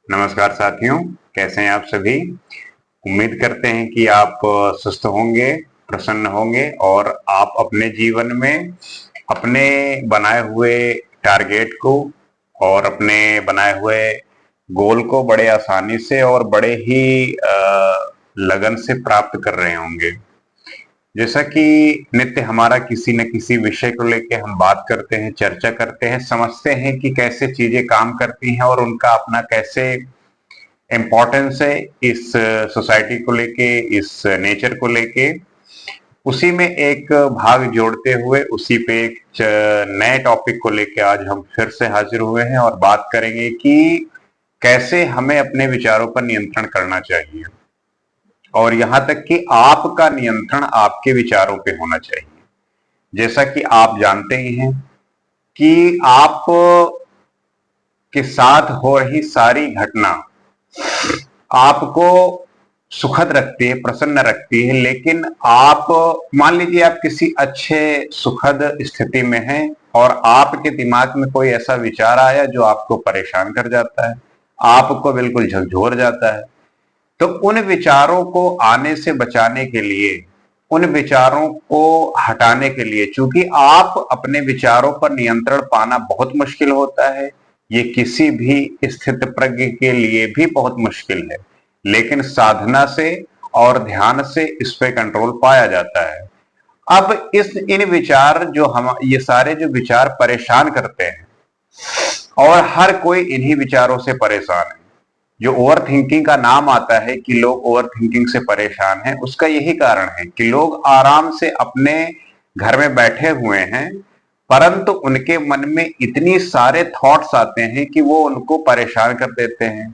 नमस्कार साथियों, कैसे हैं आप सभी। उम्मीद करते हैं कि आप स्वस्थ होंगे, प्रसन्न होंगे और आप अपने जीवन में अपने बनाए हुए टारगेट को और अपने बनाए हुए गोल को बड़े आसानी से और बड़े ही लगन से प्राप्त कर रहे होंगे। जैसा कि नित्य हमारा किसी न किसी विषय को लेके हम बात करते हैं, चर्चा करते हैं, समझते हैं कि कैसे चीजें काम करती हैं और उनका अपना कैसे इम्पोर्टेंस है इस सोसाइटी को लेके, इस नेचर को लेके। उसी में एक भाग जोड़ते हुए उसी पे एक नए टॉपिक को लेके आज हम फिर से हाजिर हुए हैं और बात करेंगे कि कैसे हमें अपने विचारों पर नियंत्रण करना चाहिए और यहाँ तक कि आपका नियंत्रण आपके विचारों पे होना चाहिए। जैसा कि आप जानते ही हैं कि आप के साथ हो रही सारी घटना आपको सुखद रखती है, प्रसन्न रखती है, लेकिन आप मान लीजिए आप किसी अच्छे सुखद स्थिति में हैं और आपके दिमाग में कोई ऐसा विचार आया जो आपको परेशान कर जाता है, आपको बिल्कुल झकझोर जाता है। तो उन विचारों को आने से बचाने के लिए, उन विचारों को हटाने के लिए, चूंकि आप अपने विचारों पर नियंत्रण पाना बहुत मुश्किल होता है, ये किसी भी स्थित प्रज्ञ के लिए भी बहुत मुश्किल है, लेकिन साधना से और ध्यान से इस पे कंट्रोल पाया जाता है। अब इन विचार जो हम ये सारे जो विचार परेशान करते हैं और हर कोई इन्हीं विचारों से परेशान है। जो ओवर थिंकिंग का नाम आता है कि लोग ओवर थिंकिंग से परेशान हैं, उसका यही कारण है कि लोग आराम से अपने घर में बैठे हुए हैं, परंतु उनके मन में इतनी सारे थॉट्स आते हैं कि वो उनको परेशान कर देते हैं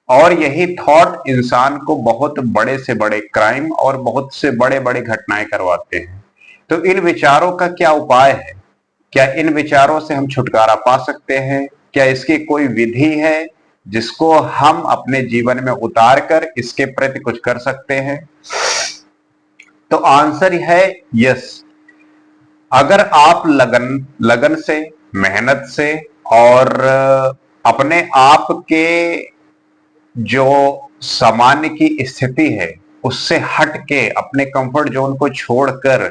और यही थॉट इंसान को बहुत बड़े से बड़े क्राइम और बहुत से बड़े बड़े घटनाएं करवाते हैं। तो इन विचारों का क्या उपाय है? क्या इन विचारों से हम छुटकारा पा सकते हैं? क्या इसकी कोई विधि है जिसको हम अपने जीवन में उतार कर इसके प्रति कुछ कर सकते हैं? तो आंसर है यस। अगर आप लगन से, मेहनत से और अपने आप के जो सामान्य की स्थिति है उससे हट के अपने कंफर्ट जोन को छोड़कर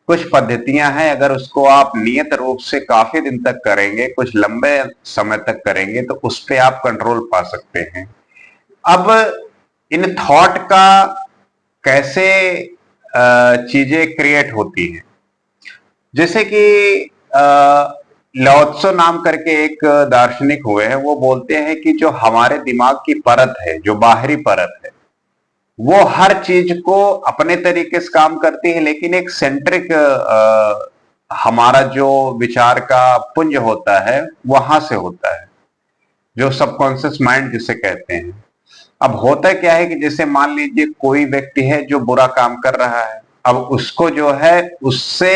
कुछ पद्धतियां हैं, अगर उसको आप नियत रूप से काफी दिन तक करेंगे, कुछ लंबे समय तक करेंगे, तो उस पे आप कंट्रोल पा सकते हैं। अब इन थॉट का कैसे चीजें क्रिएट होती हैं, जैसे कि लाओत्सो नाम करके एक दार्शनिक हुए हैं, वो बोलते हैं कि जो हमारे दिमाग की परत है, जो बाहरी परत है, वो हर चीज को अपने तरीके से काम करती है, लेकिन एक सेंट्रिक हमारा जो विचार का पुंज होता है वहां से होता है, जो सबकॉन्शियस माइंड जिसे कहते हैं। अब होता क्या है कि जैसे मान लीजिए कोई व्यक्ति है जो बुरा काम कर रहा है, अब उसको जो है उससे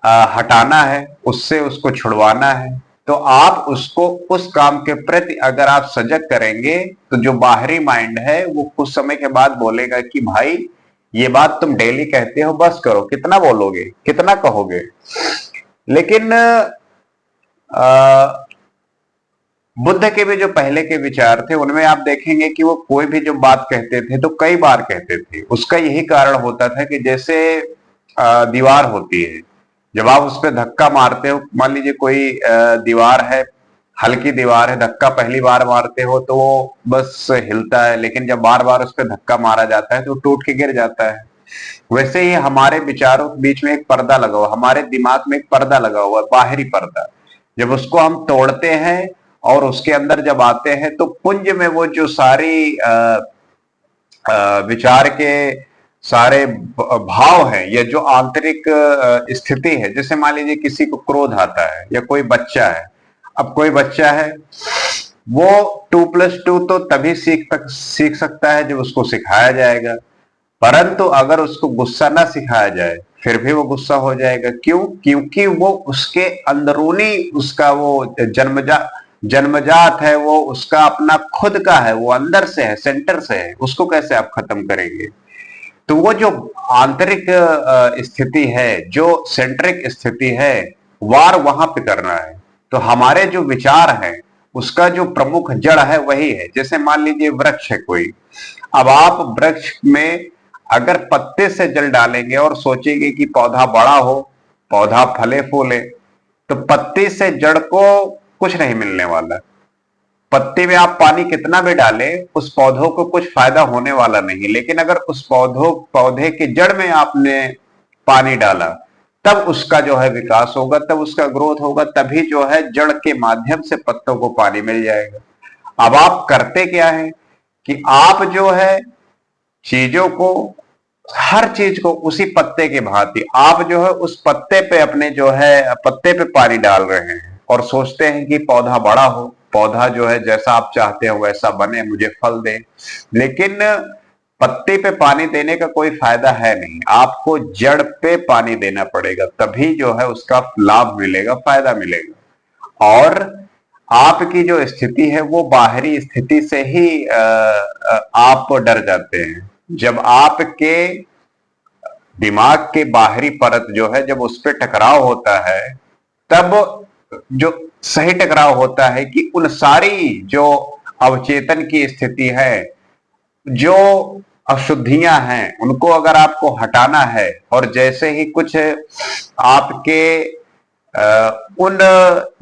हटाना है, उससे उसको छुड़वाना है, तो आप उसको उस काम के प्रति अगर आप सजग करेंगे तो जो बाहरी माइंड है वो कुछ समय के बाद बोलेगा कि भाई ये बात तुम डेली कहते हो, बस करो, कितना बोलोगे, कितना कहोगे। लेकिन बुद्ध के भी जो पहले के विचार थे उनमें आप देखेंगे कि वो कोई भी जो बात कहते थे तो कई बार कहते थे। उसका यही कारण होता था कि जैसे दीवार होती है, जब आप उस पर धक्का मारते हो, मान लीजिए कोई दीवार है, हल्की दीवार है, धक्का पहली बार मारते हो तो वो बस हिलता है, लेकिन जब बार बार उस पर धक्का मारा जाता है तो टूट के गिर जाता है। वैसे ही हमारे विचारों के बीच में एक पर्दा लगा हुआ, हमारे दिमाग में एक पर्दा लगा हुआ है, बाहरी पर्दा। जब उसको हम तोड़ते हैं और उसके अंदर जब आते हैं तो पुंज में वो जो सारी विचार के सारे भाव हैं या जो आंतरिक स्थिति है, जैसे मान लीजिए किसी को क्रोध आता है या कोई बच्चा है। अब कोई बच्चा है वो 2+2 तो तभी सीख सकता है जब उसको सिखाया जाएगा, परंतु अगर उसको गुस्सा ना सिखाया जाए फिर भी वो गुस्सा हो जाएगा। क्यों? क्योंकि वो उसके अंदरूनी उसका वो जन्मजात है, वो उसका अपना खुद का है, वो अंदर से है, सेंटर से है। उसको कैसे आप खत्म करेंगे? तो वो जो आंतरिक स्थिति है, जो सेंट्रिक स्थिति है, वार वहां पे करना है। तो हमारे जो विचार हैं उसका जो प्रमुख जड़ है वही है। जैसे मान लीजिए वृक्ष है कोई, अब आप वृक्ष में अगर पत्ते से जल डालेंगे और सोचेंगे कि पौधा बड़ा हो, पौधा फले फूले, तो पत्ते से जड़ को कुछ नहीं मिलने वाला। पत्ते में आप पानी कितना भी डालें, उस पौधों को कुछ फायदा होने वाला नहीं। लेकिन अगर उस पौधे के जड़ में आपने पानी डाला, तब उसका जो है विकास होगा, तब उसका ग्रोथ होगा, तभी जो है जड़ के माध्यम से पत्तों को पानी मिल जाएगा। अब आप करते क्या है कि आप जो है चीजों को, हर चीज को उसी पत्ते के भांति आप जो है उस पत्ते पे अपने जो है पत्ते पे पानी डाल रहे हैं और सोचते हैं कि पौधा बड़ा हो, पौधा जो है जैसा आप चाहते हो वैसा बने, मुझे फल दे। लेकिन पत्ते पे पानी देने का कोई फायदा है नहीं, आपको जड़ पे पानी देना पड़ेगा, तभी जो है उसका लाभ मिलेगा, फायदा मिलेगा। और आपकी जो स्थिति है वो बाहरी स्थिति से ही आप डर जाते हैं। जब आपके दिमाग के बाहरी परत जो है, जब उस पर टकराव होता है, तब जो सही टकराव होता है कि उन सारी जो अवचेतन की स्थिति है, जो अशुद्धियां हैं, उनको अगर आपको हटाना है, और जैसे ही कुछ आपके उन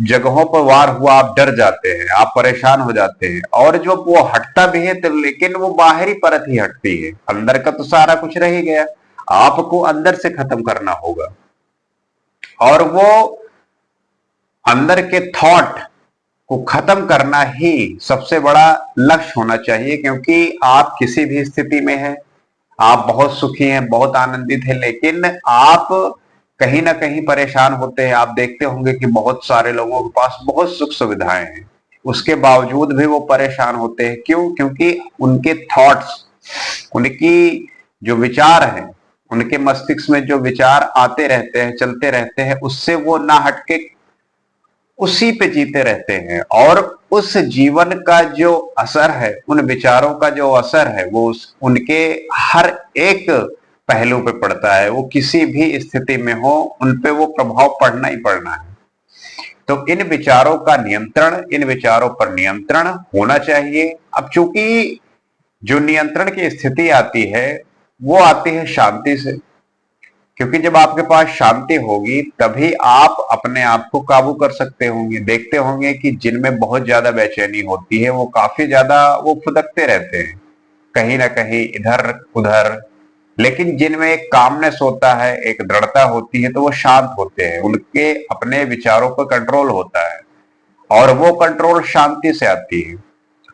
जगहों पर वार हुआ, आप डर जाते हैं, आप परेशान हो जाते हैं, और जो वो हटता भी है तो लेकिन वो बाहरी परत ही हटती है, अंदर का तो सारा कुछ रह ही गया। आपको अंदर से खत्म करना होगा, और वो अंदर के थॉट को खत्म करना ही सबसे बड़ा लक्ष्य होना चाहिए। क्योंकि आप किसी भी स्थिति में हैं, आप बहुत सुखी हैं, बहुत आनंदित हैं, लेकिन आप कहीं ना कहीं परेशान होते हैं। आप देखते होंगे कि बहुत सारे लोगों के पास बहुत सुख सुविधाएं हैं, उसके बावजूद भी वो परेशान होते हैं। क्यों? क्योंकि उनके थॉट्स, उनकी जो विचार हैं, उनके मस्तिष्क में जो विचार आते रहते हैं, चलते रहते हैं, उससे वो ना हटके उसी पे जीते रहते हैं। और उस जीवन का जो असर है, उन विचारों का जो असर है, वो उनके हर एक पहलू पे पड़ता है। वो किसी भी स्थिति में हो, उन पे वो प्रभाव पड़ना ही पड़ना है। तो इन विचारों का नियंत्रण, इन विचारों पर नियंत्रण होना चाहिए। अब चूंकि जो नियंत्रण की स्थिति आती है, वो आती है शांति से। क्योंकि जब आपके पास शांति होगी, तभी आप अपने आप को काबू कर सकते होंगे। देखते होंगे कि जिनमें बहुत ज्यादा बेचैनी होती है, वो काफी ज्यादा वो फुदकते रहते हैं कहीं ना कहीं इधर उधर। लेकिन जिनमें एक कामनेस होता है, एक दृढ़ता होती है, तो वो शांत होते हैं, उनके अपने विचारों पर कंट्रोल होता है, और वो कंट्रोल शांति से आती है।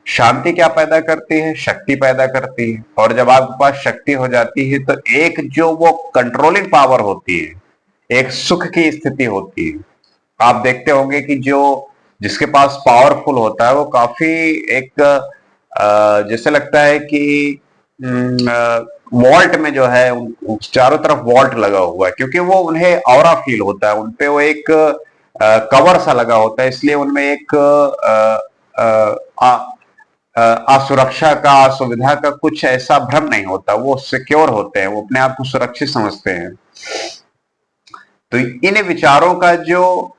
शांति क्या पैदा करती है? शक्ति पैदा करती है। और जब आपके पास शक्ति हो जाती है, तो एक जो वो कंट्रोलिंग पावर होती है, एक सुख की स्थिति होती है। आप देखते होंगे कि जो जिसके पास पावरफुल होता है, वो काफी एक जैसे लगता है कि वॉल्ट में जो है चारों तरफ वॉल्ट लगा हुआ है, क्योंकि वो उन्हें ऑरा फील होता है, उनपे वो एक कवर सा लगा होता है, इसलिए उनमें एक असुरक्षा का, असुविधा का कुछ ऐसा भ्रम नहीं होता। वो सिक्योर होते हैं, वो अपने आप को सुरक्षित समझते हैं। तो इन विचारों का जो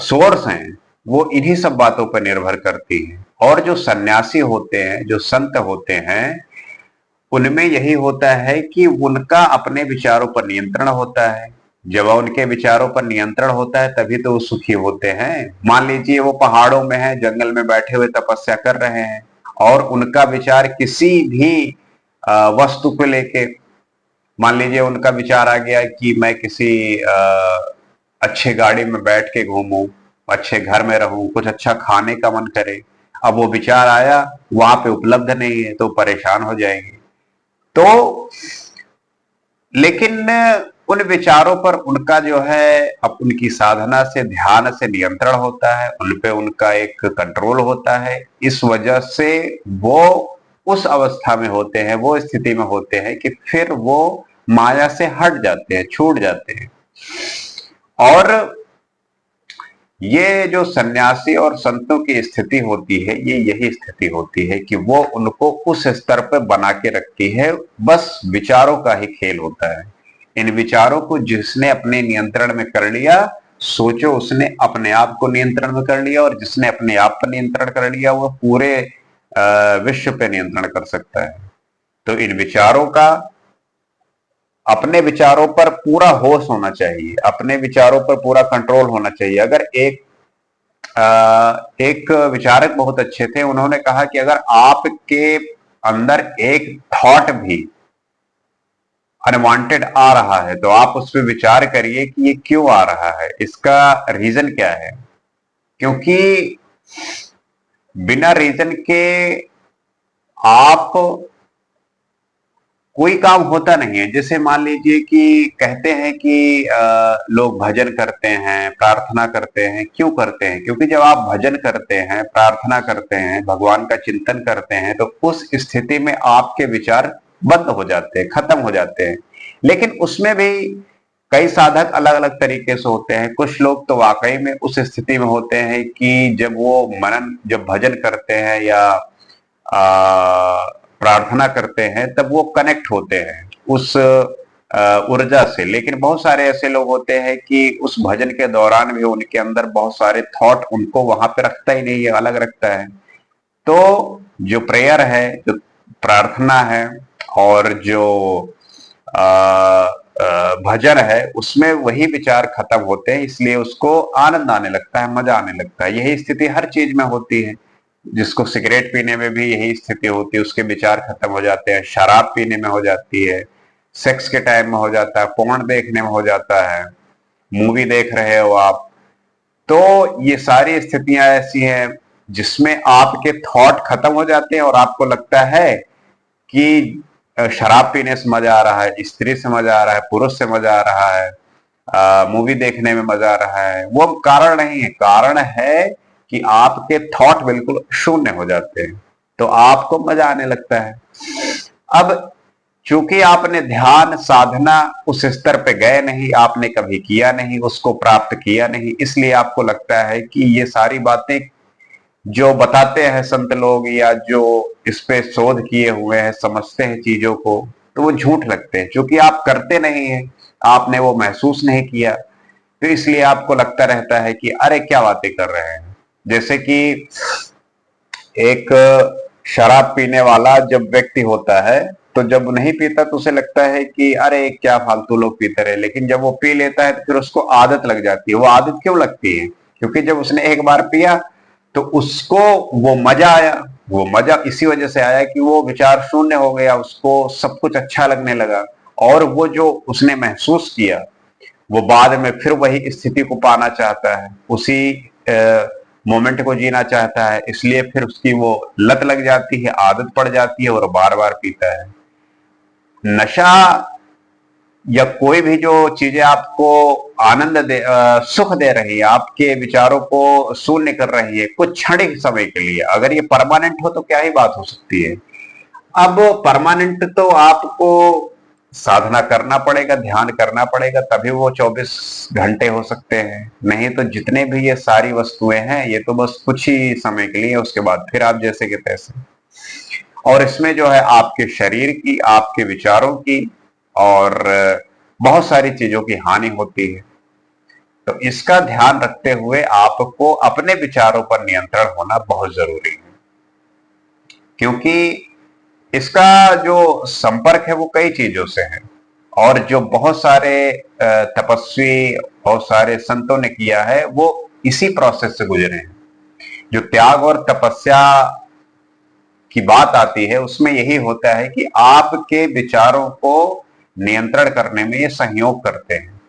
सोर्स हैं, वो इन्हीं सब बातों पर निर्भर करती है। और जो सन्यासी होते हैं, जो संत होते हैं, उनमें यही होता है कि उनका अपने विचारों पर नियंत्रण होता है। जब उनके विचारों पर नियंत्रण होता है, तभी तो वो सुखी होते हैं। मान लीजिए वो पहाड़ों में है, जंगल में बैठे हुए तपस्या कर रहे हैं, और उनका विचार किसी भी वस्तु को लेके, मान लीजिए उनका विचार आ गया कि मैं किसी अच्छे गाड़ी में बैठ के घूमूं, अच्छे घर में रहूं, कुछ अच्छा खाने का मन करे। अब वो विचार आया, वहां पे उपलब्ध नहीं है, तो परेशान हो जाएंगे। तो लेकिन उन विचारों पर उनका जो है, अब उनकी साधना से, ध्यान से नियंत्रण होता है, उन पे उनका एक कंट्रोल होता है। इस वजह से वो उस अवस्था में होते हैं, वो स्थिति में होते हैं कि फिर वो माया से हट जाते हैं, छूट जाते हैं। और ये जो सन्यासी और संतों की स्थिति होती है, ये यही स्थिति होती है कि वो उनको उस स्तर पर बना के रखती है। बस विचारों का ही खेल होता है। इन विचारों को जिसने अपने नियंत्रण में कर लिया, सोचो उसने अपने आप को नियंत्रण में कर लिया, और जिसने अपने आप पर नियंत्रण कर लिया वो पूरे विश्व पे नियंत्रण कर सकता है। तो इन विचारों का, अपने विचारों पर पूरा होश होना चाहिए, अपने विचारों पर पूरा कंट्रोल होना चाहिए। अगर एक विचारक बहुत अच्छे थे, उन्होंने कहा कि अगर आपके अंदर एक थॉट भी अनवांटेड आ रहा है तो आप उस पर विचार करिए कि ये क्यों आ रहा है, इसका रीजन क्या है। क्योंकि बिना रीजन के आप कोई काम होता नहीं है। जैसे मान लीजिए कि कहते हैं कि लोग भजन करते हैं, प्रार्थना करते हैं। क्यों करते हैं? क्योंकि जब आप भजन करते हैं, प्रार्थना करते हैं, भगवान का चिंतन करते हैं, तो उस स्थिति में आपके विचार बंद हो जाते हैं, खत्म हो जाते हैं। लेकिन उसमें भी कई साधक अलग अलग तरीके से होते हैं। कुछ लोग तो वाकई में उस स्थिति में होते हैं कि जब भजन करते हैं या प्रार्थना करते हैं, तब वो कनेक्ट होते हैं उस ऊर्जा से। लेकिन बहुत सारे ऐसे लोग होते हैं कि उस भजन के दौरान भी उनके अंदर बहुत सारे थॉट उनको वहां पे रखता ही नहीं है, अलग रखता है। तो जो प्रेयर है, जो प्रार्थना है, और जो भजन है, उसमें वही विचार खत्म होते हैं, इसलिए उसको आनंद आने लगता है, मजा आने लगता है। यही स्थिति हर चीज में होती है। जिसको सिगरेट पीने में भी यही स्थिति होती है, उसके विचार खत्म हो जाते हैं। शराब पीने में हो जाती है, सेक्स के टाइम में हो जाता है, पोर्न देखने में हो जाता है, मूवी देख रहे हो आप। तो ये सारी स्थितियां ऐसी हैं जिसमें आपके थॉट खत्म हो जाते हैं और आपको लगता है कि शराब पीने से मजा आ रहा है, स्त्री से मजा आ रहा है, पुरुष से मजा आ रहा है, मूवी देखने में मजा आ रहा है। वो कारण नहीं है, कारण है कि आपके थॉट बिल्कुल शून्य हो जाते हैं, तो आपको मजा आने लगता है। अब चूंकि आपने ध्यान साधना उस स्तर पे गए नहीं, आपने कभी किया नहीं, उसको प्राप्त किया नहीं, इसलिए आपको लगता है कि ये सारी बातें जो बताते हैं संत लोग, या जो इस पे शोध किए हुए हैं, समझते हैं चीजों को, तो वो झूठ लगते हैं। क्योंकि आप करते नहीं है, आपने वो महसूस नहीं किया, तो इसलिए आपको लगता रहता है कि अरे क्या बातें कर रहे हैं। जैसे कि एक शराब पीने वाला जब व्यक्ति होता है, तो जब नहीं पीता तो उसे लगता है कि अरे क्या फालतू लोग पीते रहे। लेकिन जब वो पी लेता है तो फिर उसको आदत लग जाती है। वो आदत क्यों लगती है? क्योंकि जब उसने एक बार पिया तो उसको वो मजा आया। वो मजा इसी वजह से आया कि वो विचार शून्य हो गया, उसको सब कुछ अच्छा लगने लगा। और वो जो उसने महसूस किया, वो बाद में फिर वही स्थिति को पाना चाहता है, उसी मोमेंट को जीना चाहता है। इसलिए फिर उसकी वो लत लग जाती है, आदत पड़ जाती है, और बार बार पीता है। नशा या कोई भी जो चीजें आपको सुख दे रही है, आपके विचारों को शून्य कर रही है कुछ क्षणिक समय के लिए, अगर ये परमानेंट हो तो क्या ही बात हो सकती है। अब परमानेंट तो आपको साधना करना पड़ेगा, ध्यान करना पड़ेगा, तभी वो 24 घंटे हो सकते हैं। नहीं तो जितने भी ये सारी वस्तुएं हैं, ये तो बस कुछ ही समय के लिए, उसके बाद फिर आप जैसे के तैसे। और इसमें जो है आपके शरीर की, आपके विचारों की, और बहुत सारी चीजों की हानि होती है। तो इसका ध्यान रखते हुए आपको अपने विचारों पर नियंत्रण होना बहुत जरूरी है। क्योंकि इसका जो संपर्क है वो कई चीजों से है, और जो बहुत सारे तपस्वी, बहुत सारे संतों ने किया है, वो इसी प्रोसेस से गुजरे हैं। जो त्याग और तपस्या की बात आती है, उसमें यही होता है कि आपके विचारों को नियंत्रण करने में ये सहयोग करते हैं।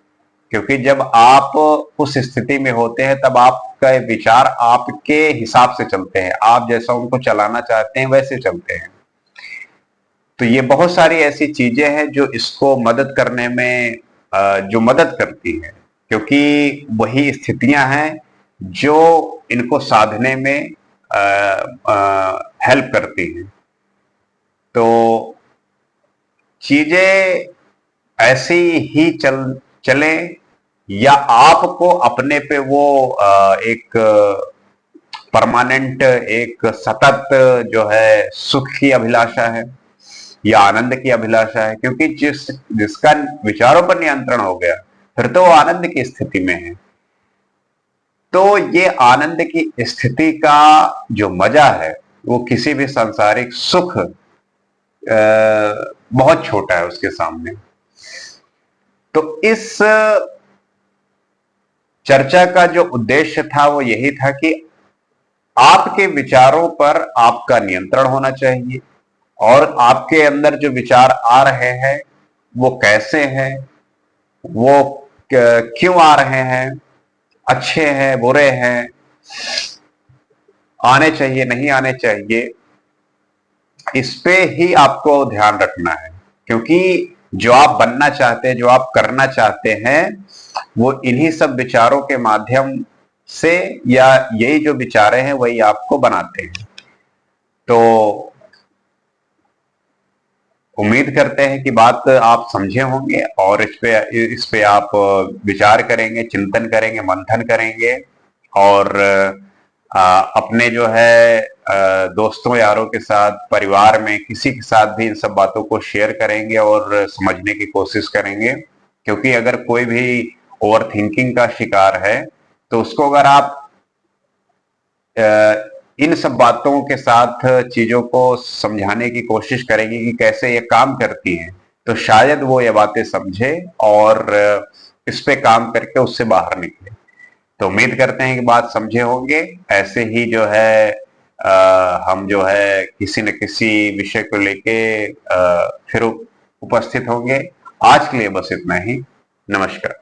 क्योंकि जब आप उस स्थिति में होते हैं, तब आपका विचार आपके हिसाब से चलते हैं, आप जैसा उनको चलाना चाहते हैं वैसे चलते हैं। तो ये बहुत सारी ऐसी चीजें हैं जो इसको मदद करने में जो मदद करती है। क्योंकि वही स्थितियां हैं जो इनको साधने में हेल्प करती हैं। तो चीजें ऐसी ही चले, या आपको अपने पे वो एक परमानेंट, एक सतत जो है सुख की अभिलाषा है या आनंद की अभिलाषा है। क्योंकि जिसका विचारों पर नियंत्रण हो गया, फिर तो वो आनंद की स्थिति में है। तो ये आनंद की स्थिति का जो मजा है वो किसी भी सांसारिक सुख बहुत छोटा है उसके सामने। तो इस चर्चा का जो उद्देश्य था वो यही था कि आपके विचारों पर आपका नियंत्रण होना चाहिए और आपके अंदर जो विचार आ रहे हैं वो कैसे हैं, वो क्यों आ रहे हैं, अच्छे हैं बुरे हैं, आने चाहिए नहीं आने चाहिए, इस पे ही आपको ध्यान रखना है। क्योंकि जो आप बनना चाहते हैं, जो आप करना चाहते हैं, वो इन्हीं सब विचारों के माध्यम से, या यही जो विचारे हैं वही आपको बनाते हैं। तो उम्मीद करते हैं कि बात आप समझे होंगे और इस पे आप विचार करेंगे, चिंतन करेंगे, मंथन करेंगे और अपने जो है दोस्तों यारों के साथ, परिवार में किसी के साथ भी इन सब बातों को शेयर करेंगे और समझने की कोशिश करेंगे। क्योंकि अगर कोई भी ओवर थिंकिंग का शिकार है तो उसको अगर आप इन सब बातों के साथ चीजों को समझाने की कोशिश करेंगे कि कैसे ये काम करती हैं, तो शायद वो ये बातें समझे और इस पे काम करके उससे बाहर निकले। तो उम्मीद करते हैं कि बात समझे होंगे। ऐसे ही जो है हम जो है किसी न किसी विषय को लेके फिर उपस्थित होंगे। आज के लिए बस इतना ही। नमस्कार।